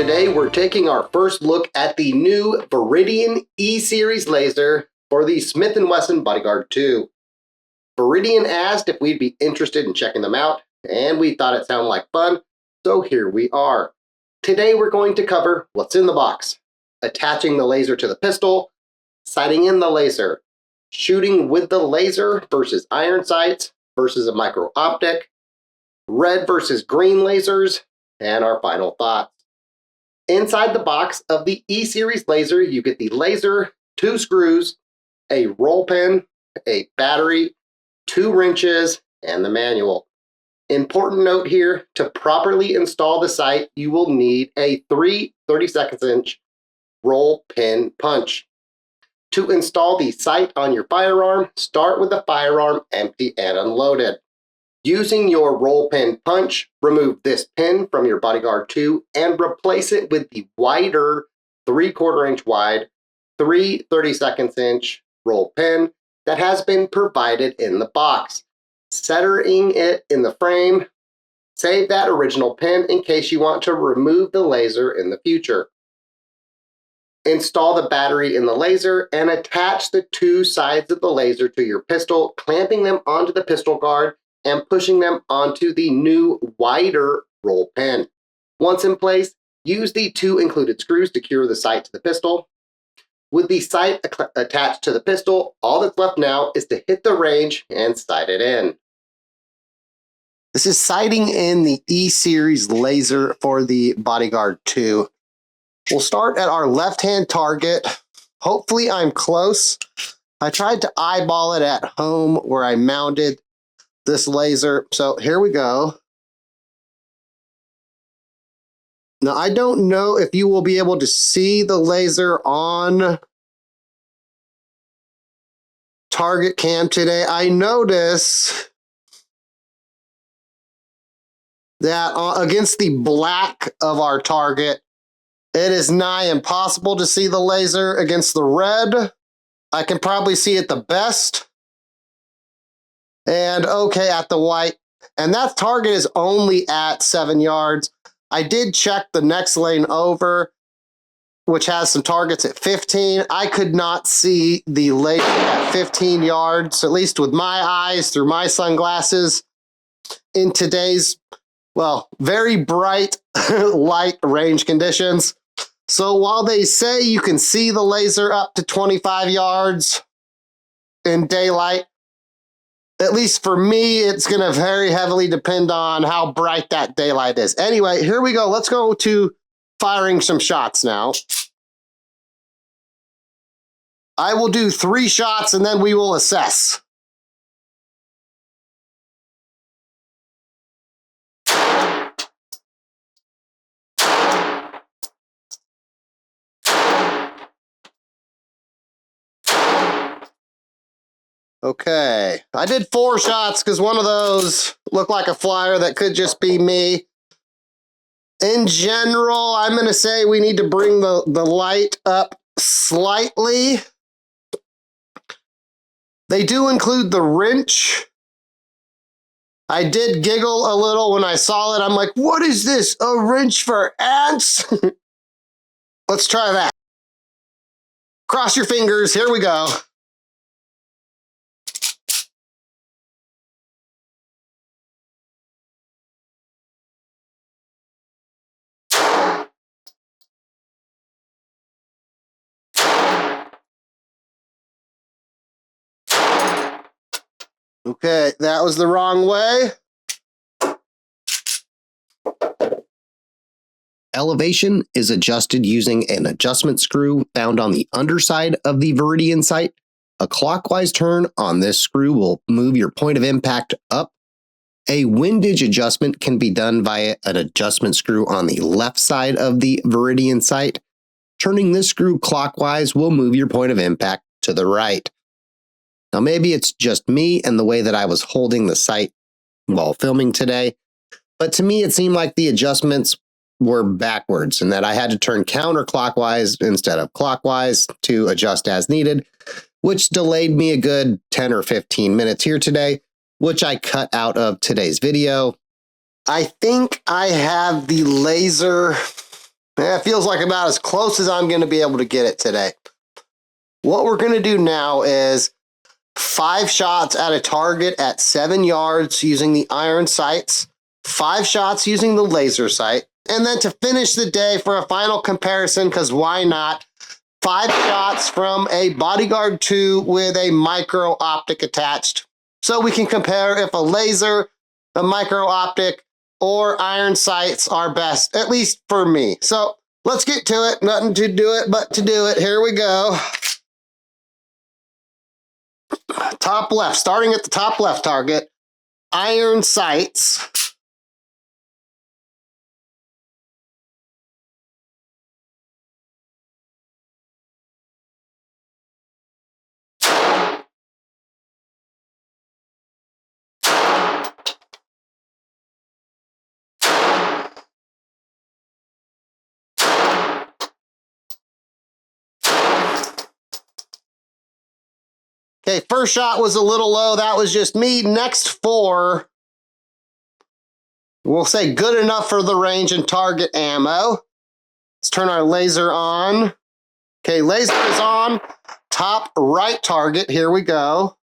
Today we're taking our first look at the new Viridian E-Series laser for the Smith & Wesson Bodyguard 2. Viridian asked if we'd be interested in checking them out, and we thought it sounded like fun, so here we are. Today we're going to cover what's in the box, attaching the laser to the pistol, sighting in the laser, shooting with the laser versus iron sights versus a micro optic, red versus green lasers, and our final thoughts. Inside the box of the E-Series laser, you get the laser, 2 screws, a roll pin, a battery, 2 wrenches, and the manual. Important note here, to properly install the sight, you will need a 3 32" roll pin punch. To install the sight on your firearm, start with the firearm empty and unloaded. Using your roll pin punch, remove this pin from your Bodyguard 2 and replace it with the wider 3/4 inch wide, 3 32" roll pin that has been provided in the box. Centering it in the frame, save that original pin in case you want to remove the laser in the future. Install the battery in the laser and attach the 2 sides of the laser to your pistol, clamping them onto the pistol guard and pushing them onto the new wider roll pin. Once in place, use the 2 included screws to secure the sight to the pistol. With the sight attached to the pistol, all that's left now is to hit the range and sight it in. This is sighting in the E-Series laser for the Bodyguard 2. We'll start at our left-hand target. Hopefully I'm close. I tried to eyeball it at home where I mounted this laser. So here we go. Now I don't know if you will be able to see the laser on target cam today. I notice that against the black of our target, it is nigh impossible to see the laser. Against the red, I can probably see it the best. And okay at the white. And that target is only at 7 yards. I did check the next lane over, which has some targets at 15. I could not see the laser at 15 yards, at least with my eyes through my sunglasses in today's, well, very bright light range conditions. So while they say you can see the laser up to 25 yards in daylight, at least for me, it's going to very heavily depend on how bright that daylight is. Anyway, here we go. Let's go to firing some shots now. I will do 3 shots and then we will assess. Okay, I did 4 shots because one of those looked like a flyer that could just be me. In general, I'm going to say we need to bring the light up slightly. They do include the wrench. I did giggle a little when I saw it. I'm like, what is this? A wrench for ants? Let's try that. Cross your fingers. Here we go. Okay, that was the wrong way. Elevation is adjusted using an adjustment screw found on the underside of the Viridian sight. A clockwise turn on this screw will move your point of impact up. A windage adjustment can be done via an adjustment screw on the left side of the Viridian sight. Turning this screw clockwise will move your point of impact to the right. Now, maybe it's just me and the way that I was holding the sight while filming today, but to me, it seemed like the adjustments were backwards and that I had to turn counterclockwise instead of clockwise to adjust as needed, which delayed me a good 10 or 15 minutes here today, which I cut out of today's video. I think I have the laser Yeah, it feels like about as close as I'm going to be able to get it today. What we're going to do now is 5 shots at a target at 7 yards using the iron sights, 5 shots using the laser sight, and then to finish the day for a final comparison, because why not, 5 shots from a Bodyguard 2 with a micro optic attached. So we can compare if a laser, a micro optic, or iron sights are best, at least for me. So let's get to it. Nothing to do it but to do it. Here we go. Top left, starting at the top left target, iron sights. Okay, first shot was a little low. That was just me. Next 4, we'll say good enough for the range and target ammo. Let's turn our laser on. Okay, laser is on. Top right target. Here we go.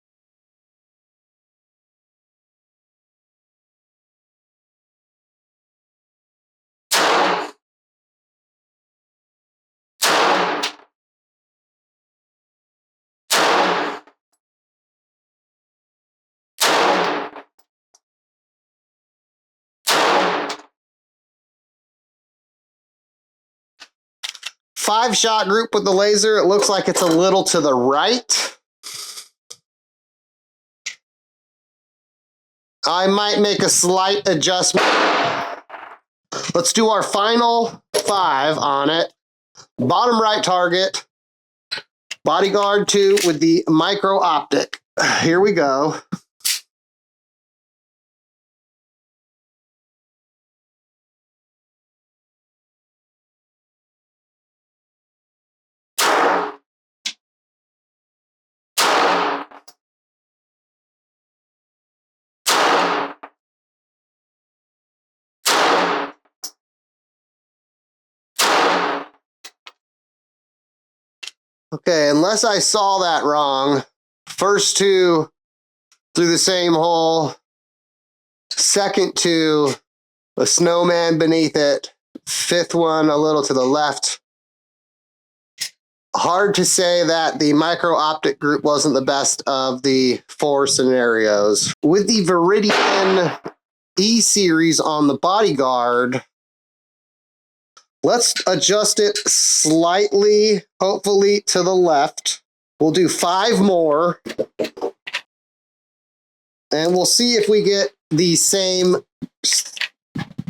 Five-shot group with the laser. It looks like it's a little to the right. I might make a slight adjustment. Let's do our final 5 on it. Bottom right target, Bodyguard 2 with the micro optic. Here we go. Okay, unless I saw that wrong, first 2 through the same hole, second 2, a snowman beneath it, 5th one a little to the left. Hard to say that the micro optic group wasn't the best of the 4 scenarios. With the Viridian E series on the Bodyguard, let's adjust it slightly, hopefully to the left. We'll do 5 more. And we'll see if we get the same.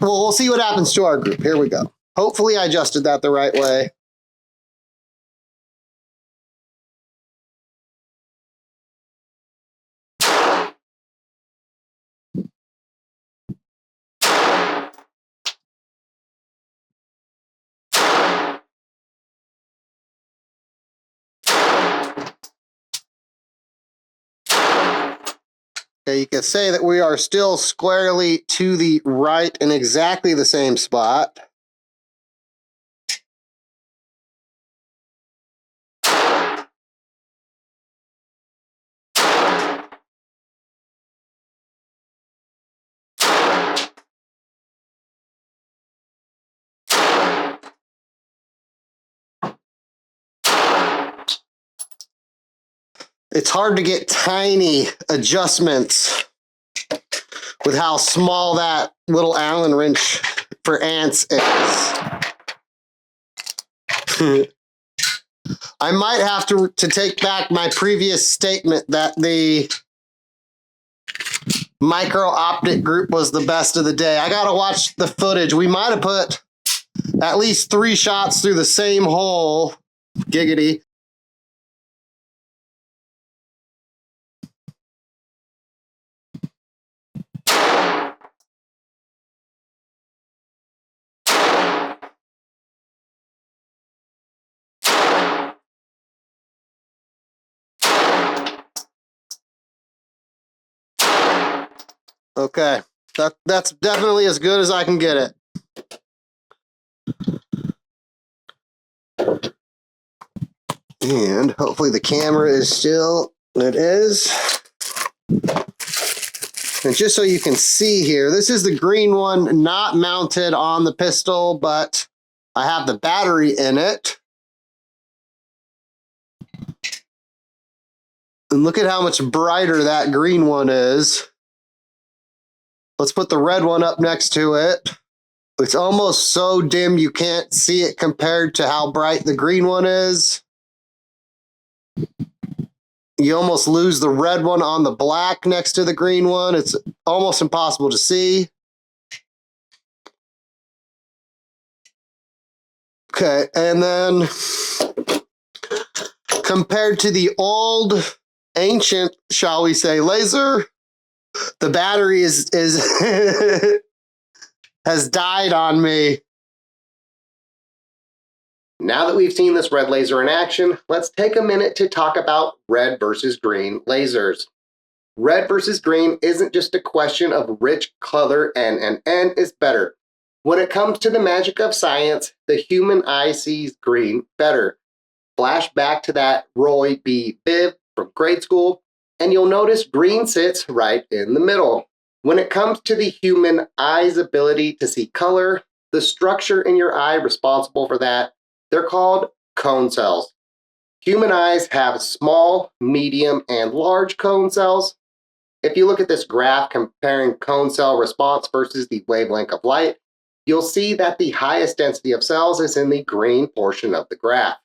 Well, we'll see what happens to our group. Here we go. Hopefully I adjusted that the right way. Okay, you can say that we are still squarely to the right in exactly the same spot. It's hard to get tiny adjustments with how small that little Allen wrench for ants is. I might have to take back my previous statement that the micro optic group was the best of the day. I gotta watch the footage. We might have put at least 3 shots through the same hole. Giggity. Okay, that's definitely as good as I can get it. And hopefully the camera is still, it is. And just so you can see here, this is the green one, not mounted on the pistol, but I have the battery in it. And look at how much brighter that green one is. Let's put the red one up next to it. It's almost so dim you can't see it compared to how bright the green one is. You almost lose the red one on the black next to the green one. It's almost impossible to see. Okay, and then compared to the old, ancient, shall we say, laser, the battery is has died on me. Now that we've seen this red laser in action, let's take a minute to talk about red versus green lasers. Red versus green isn't just a question of which color N is better. When it comes to the magic of science, the human eye sees green better. Flash back to that Roy B. Biv from grade school, and you'll notice green sits right in the middle. When it comes to the human eye's ability to see color, the structure in your eye responsible for that, they're called cone cells. Human eyes have small, medium, and large cone cells. If you look at this graph comparing cone cell response versus the wavelength of light, you'll see that the highest density of cells is in the green portion of the graph.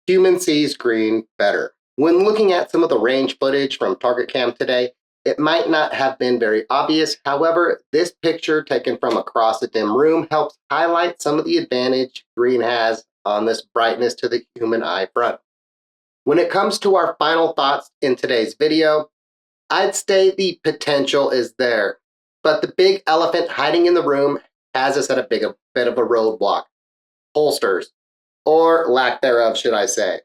Human sees green better. When looking at some of the range footage from Target Cam today, it might not have been very obvious. However, this picture taken from across a dim room helps highlight some of the advantage green has on this brightness to the human eye front. When it comes to our final thoughts in today's video, I'd say the potential is there, but the big elephant hiding in the room has us at a bit of a roadblock. Holsters, or lack thereof, should I say.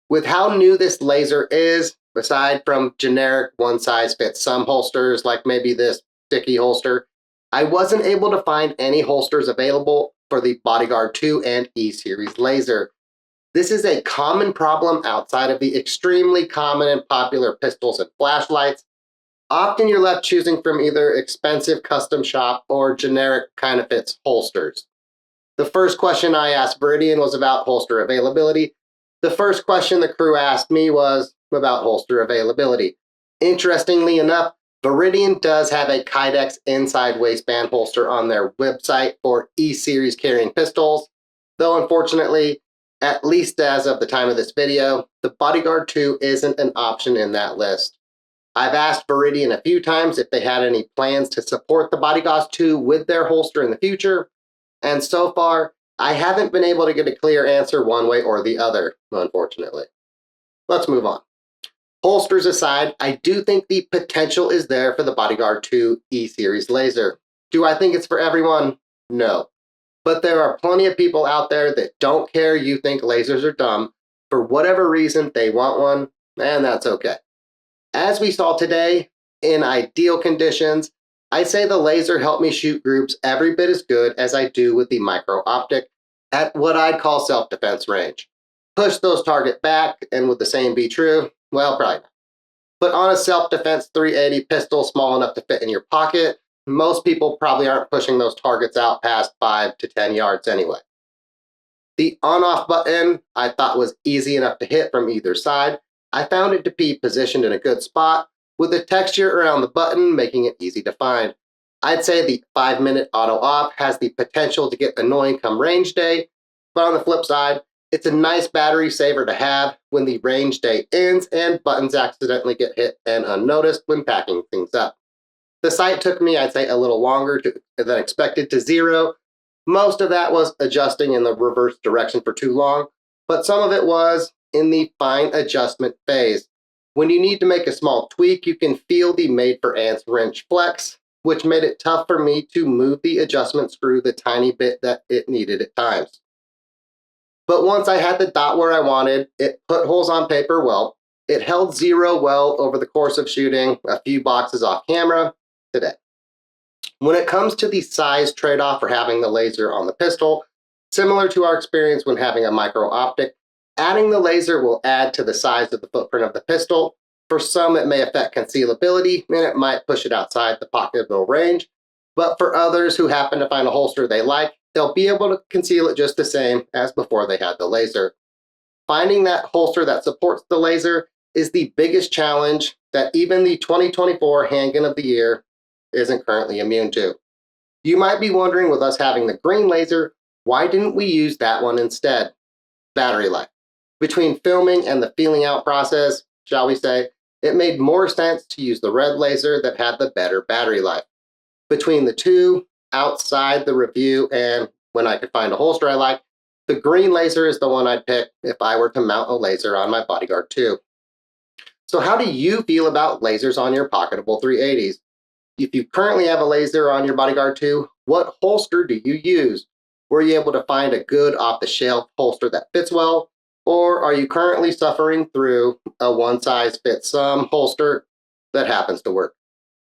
With how new this laser is, aside from generic one-size-fits-some holsters like maybe this sticky holster, I wasn't able to find any holsters available for the Bodyguard 2 and E-Series laser. This is a common problem outside of the extremely common and popular pistols and flashlights. Often you're left choosing from either expensive custom shop or generic kind of fits holsters. The first question I asked Viridian was about holster availability. The first question the crew asked me was about holster availability. Interestingly enough, Viridian does have a Kydex inside waistband holster on their website for E-Series carrying pistols, though unfortunately, at least as of the time of this video, the Bodyguard 2 isn't an option in that list. I've asked Viridian a few times if they had any plans to support the Bodyguard 2 with their holster in the future, and so far, I haven't been able to get a clear answer one way or the other, unfortunately. Let's move on. Holsters aside, I do think the potential is there for the Bodyguard 2 E-Series laser. Do I think it's for everyone? No. But there are plenty of people out there that don't care you think lasers are dumb. For whatever reason, they want one, and that's okay. As we saw today, in ideal conditions, I say the laser helped me shoot groups every bit as good as I do with the micro optic at what I'd call self-defense range. Push those targets back, and would the same be true? Well, probably not. But on a self-defense 380 pistol small enough to fit in your pocket, most people probably aren't pushing those targets out past 5 to 10 yards anyway. The on-off button I thought was easy enough to hit from either side. I found it to be positioned in a good spot, with the texture around the button making it easy to find. I'd say the 5-minute auto-off has the potential to get annoying come range day, but on the flip side, it's a nice battery saver to have when the range day ends and buttons accidentally get hit and unnoticed when packing things up. The sight took me, I'd say, a little longer than expected to zero. Most of that was adjusting in the reverse direction for too long, but some of it was in the fine adjustment phase. When you need to make a small tweak, you can feel the made-for-ants wrench flex, which made it tough for me to move the adjustment screw the tiny bit that it needed at times. But once I had the dot where I wanted, it put holes on paper well. It held zero well over the course of shooting a few boxes off camera today. When it comes to the size trade-off for having the laser on the pistol, Similar to our experience when having a micro optic, adding the laser will add to the size of the footprint of the pistol. For some, it may affect concealability, and it might push it outside the pocketable range. But for others who happen to find a holster they like, they'll be able to conceal it just the same as before they had the laser. Finding that holster that supports the laser is the biggest challenge that even the 2024 Handgun of the Year isn't currently immune to. You might be wondering, with us having the green laser, why didn't we use that one instead? Battery life. Between filming and the feeling out process, shall we say, it made more sense to use the red laser that had the better battery life. Between the two, outside the review and when I could find a holster I like, the green laser is the one I'd pick if I were to mount a laser on my Bodyguard 2. So how do you feel about lasers on your pocketable 380s? If you currently have a laser on your Bodyguard 2, what holster do you use? Were you able to find a good off-the-shelf holster that fits well? Or are you currently suffering through a one-size-fits-some holster that happens to work?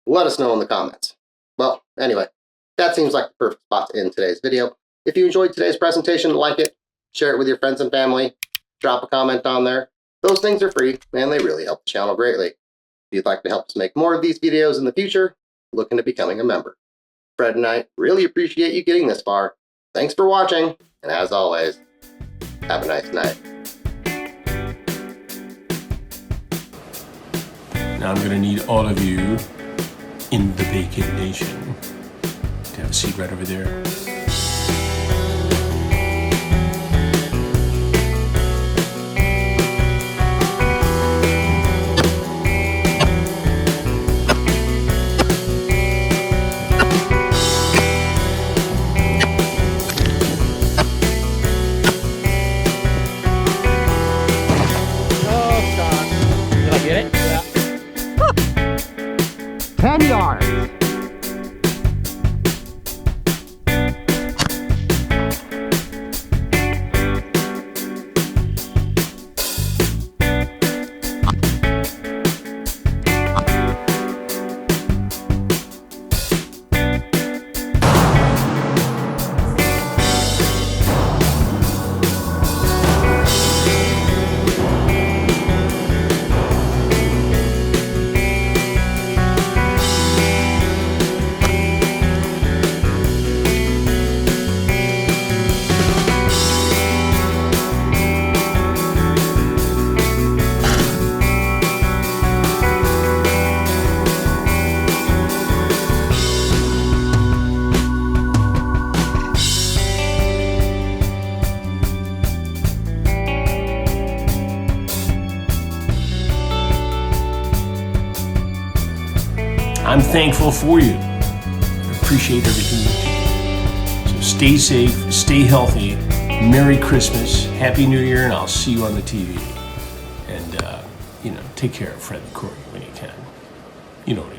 Let us know in the comments. Well, anyway, that seems like the perfect spot to end today's video. If you enjoyed today's presentation, like it, share it with your friends and family, drop a comment on there. Those things are free, and they really help the channel greatly. If you'd like to help us make more of these videos in the future, look into becoming a member. Fred and I really appreciate you getting this far. Thanks for watching, and as always, have a nice night. Now I'm going to need all of you in the Bacon Nation to have a seat right over there. Did I get it? Yeah. 10 yards. I'm thankful for you. I appreciate everything you do. So stay safe, stay healthy, Merry Christmas, Happy New Year, and I'll see you on the TV. And, take care of Fred and Corey when you can. You know what it is.